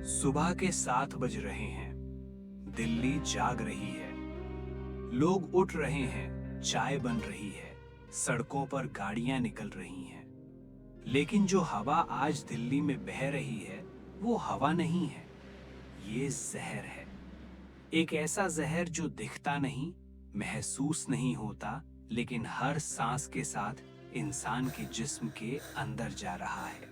सुबह के 7 बज रहे हैं। दिल्ली जाग रही है। लोग उठ रहे हैं, चाय बन रही है, सड़कों पर गाड़ियां निकल रही हैं। लेकिन जो हवा आज दिल्ली में बह रही है, वो हवा नहीं है, ये जहर है। एक ऐसा जहर जो दिखता नहीं, महसूस नहीं होता, लेकिन हर सांस के साथ इंसान के जिस्म के अंदर जा रहा है।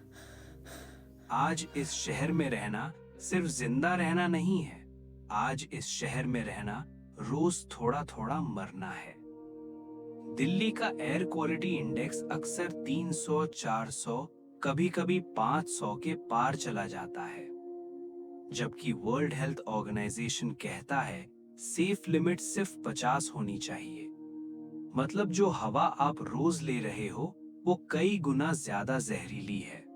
आज इस शहर में रहना सिर्फ जिंदा रहना नहीं है। आज इस शहर में रहना रोज थोड़ा थोड़ा मरना है। दिल्ली का एयर क्वालिटी इंडेक्स अक्सर 300, 400, कभी-कभी 500 के पार चला जाता है, जबकि वर्ल्ड हेल्थ ऑर्गेनाइजेशन कहता है सेफ लिमिट सिर्फ 50 होनी चाहिए। मतलब जो हवा आप रोज ले रहे हो, वो कई गुना ज्यादा जहरीली है।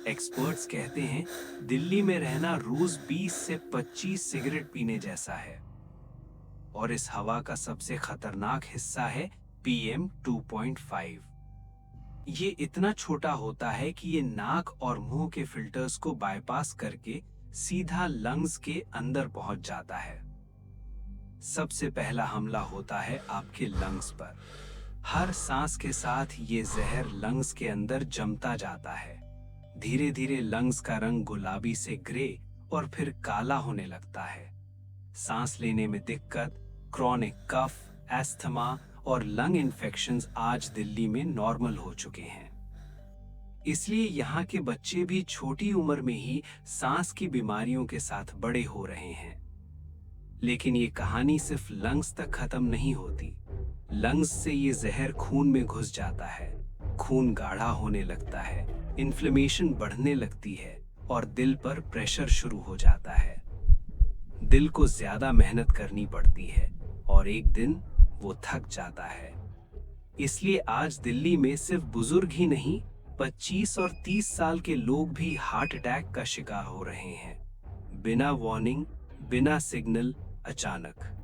एक्सपर्ट्स कहते हैं दिल्ली में रहना रोज 20 से 25 सिगरेट पीने जैसा है। और इस हवा का सबसे खतरनाक हिस्सा है PM 2.5। ये इतना छोटा होता है कि ये नाक और मुंह के फिल्टर्स को बाईपास करके सीधा लंग्स के अंदर पहुंच जाता है। सबसे पहला हमला होता है आपके लंग्स पर। हर सांस के साथ ये जहर लंग्स के अंदर जमता जाता है। धीरे धीरे लंग्स का रंग गुलाबी से ग्रे और फिर काला होने लगता है। सांस लेने में दिक्कत, क्रॉनिक कफ, एस्थमा और लंग इन्फेक्शंस आज दिल्ली में नॉर्मल हो चुके हैं। इसलिए यहाँ के बच्चे भी छोटी उम्र में ही सांस की बीमारियों के साथ बड़े हो रहे हैं। लेकिन ये कहानी सिर्फ लंग्स तक खत्म नहीं होती। लंग्स से ये जहर खून में घुस जाता है। खून गाढ़ा होने लगता है, इन्फ्लेमेशन बढ़ने लगती है और दिल पर प्रेशर शुरू हो जाता है। दिल को ज्यादा मेहनत करनी पड़ती है और एक दिन वो थक जाता है। इसलिए आज दिल्ली में सिर्फ बुजुर्ग ही नहीं, 25 और 30 साल के लोग भी हार्ट अटैक का शिकार हो रहे हैं। बिना वार्निंग, बिना सिग्नल, अचानक।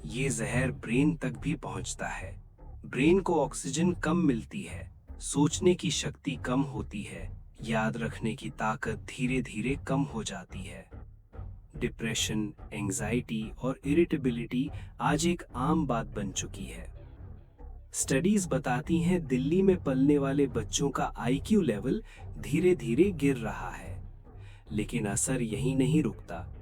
ये जहर ब्रेन तक भी पहुंचता है। ब्रेन को ऑक्सीजन कम मिलती है, सोचने की शक्ति कम होती है, याद रखने की ताकत धीरे धीरे कम हो जाती है। डिप्रेशन, एंजाइटी और इरिटेबिलिटी आज एक आम बात बन चुकी है। स्टडीज बताती हैं दिल्ली में पलने वाले बच्चों का IQ लेवल धीरे धीरे गिर रहा है। लेकिन असर यही नहीं रुकता।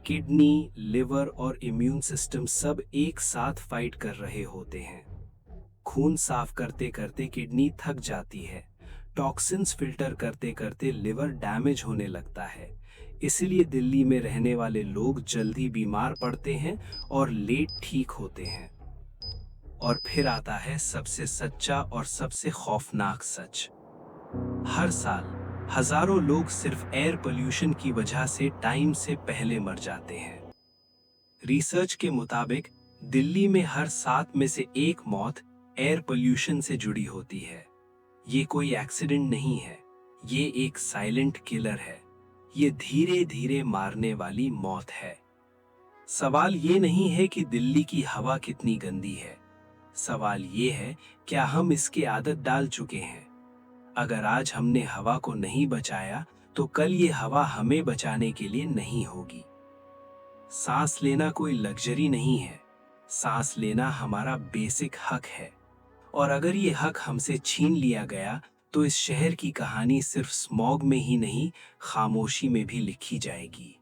किडनी, लिवर और इम्यून सिस्टम सब एक साथ फाइट कर रहे होते हैं। खून साफ करते करते किडनी थक जाती है। टॉक्सिन्स फिल्टर करते करते लिवर डैमेज होने लगता है। इसलिए दिल्ली में रहने वाले लोग जल्दी बीमार पड़ते हैं और लेट ठीक होते हैं। और फिर आता है सबसे सच्चा और सबसे खौफनाक सच। हर साल हजारों लोग सिर्फ एयर पोल्यूशन की वजह से टाइम से पहले मर जाते हैं। रिसर्च के मुताबिक दिल्ली में हर 7 में से 1 मौत एयर पोल्यूशन से जुड़ी होती है। ये कोई एक्सीडेंट नहीं है, ये एक साइलेंट किलर है। ये धीरे धीरे मारने वाली मौत है। सवाल ये नहीं है कि दिल्ली की हवा कितनी गंदी है। सवाल ये है, क्या हम इसकी आदत डाल चुके हैं? अगर आज हमने हवा को नहीं बचाया, तो कल ये हवा हमें बचाने के लिए नहीं होगी। सांस लेना कोई लग्जरी नहीं है। सांस लेना हमारा बेसिक हक है। और अगर ये हक हमसे छीन लिया गया, तो इस शहर की कहानी सिर्फ स्मॉग में ही नहीं, खामोशी में भी लिखी जाएगी।